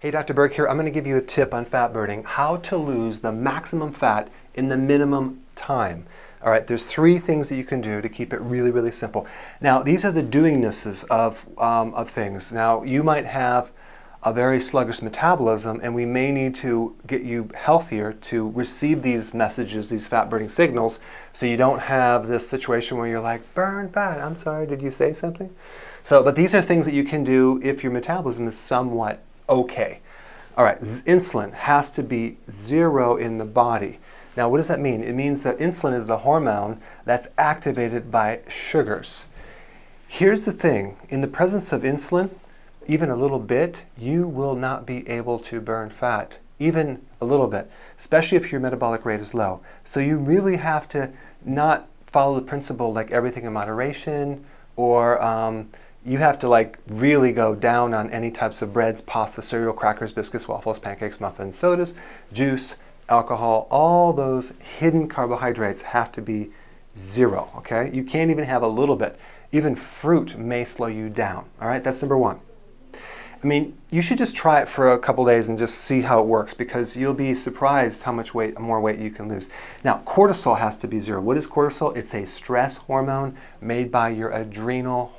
Hey, Dr. Berg here. I'm going to give you a tip on fat burning, how to lose the maximum fat in the minimum time. All right, there's 3 things that you can do to keep it really, really simple. Now, these are the doingnesses of things. Now, you might have a very sluggish metabolism, and we may need to get you healthier to receive these messages, these fat burning signals, so you don't have this situation where you're like, burn fat, I'm sorry, did you say something? But these are things that you can do if your metabolism is somewhat okay. All right, insulin has to be 0 in the body. Now, what does that mean? It means that insulin is the hormone that's activated by sugars. Here's the thing, in the presence of insulin, even a little bit, you will not be able to burn fat, even a little bit, especially if your metabolic rate is low. So you really have to not follow the principle like everything in moderation, or you have to really go down on any types of breads, pasta, cereal, crackers, biscuits, waffles, pancakes, muffins, sodas, juice, alcohol. All those hidden carbohydrates have to be 0, okay? You can't even have a little bit. Even fruit may slow you down, all right? That's number 1. I mean, you should just try it for a couple days and just see how it works, because you'll be surprised how much more weight you can lose. Now, cortisol has to be 0. What is cortisol? It's a stress hormone made by your adrenal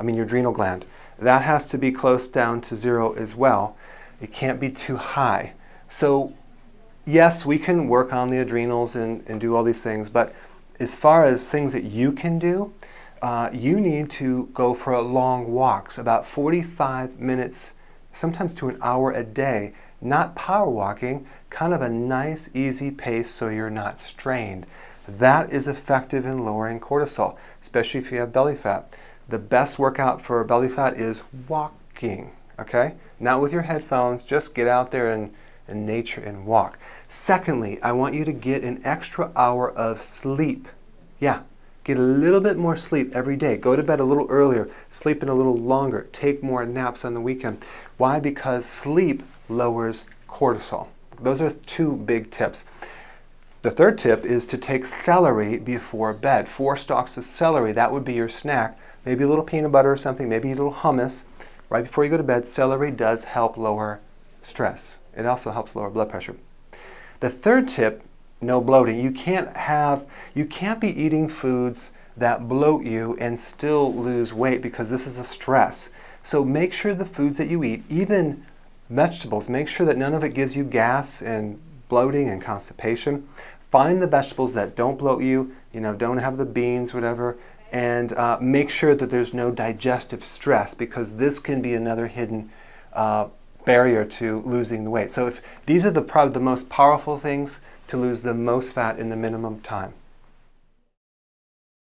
your adrenal gland. That has to be close down to 0 as well. It can't be too high. So, yes, we can work on the adrenals and do all these things, but as far as things that you can do, you need to go for long walks, about 45 minutes, sometimes to an hour a day, not power walking, kind of a nice, easy pace so you're not strained. That is effective in lowering cortisol, especially if you have belly fat. The best workout for belly fat is walking, okay? Not with your headphones, just get out there in nature and walk. Secondly, I want you to get an extra hour of sleep. Yeah. Get a little bit more sleep every day. Go to bed a little earlier, sleep in a little longer, take more naps on the weekend. Why? Because sleep lowers cortisol. Those are 2 big tips. The 3rd tip is to take celery before bed. 4 stalks of celery, that would be your snack. Maybe a little peanut butter or something, maybe a little hummus. Right before you go to bed, celery does help lower stress. It also helps lower blood pressure. The 3rd tip, no bloating. You can't be eating foods that bloat you and still lose weight, because this is a stress. So make sure the foods that you eat, even vegetables, make sure that none of it gives you gas and bloating and constipation. Find the vegetables that don't bloat you, don't have the beans, whatever, and make sure that there's no digestive stress, because this can be another hidden barrier to losing the weight. So if these are probably the most powerful things to lose the most fat in the minimum time.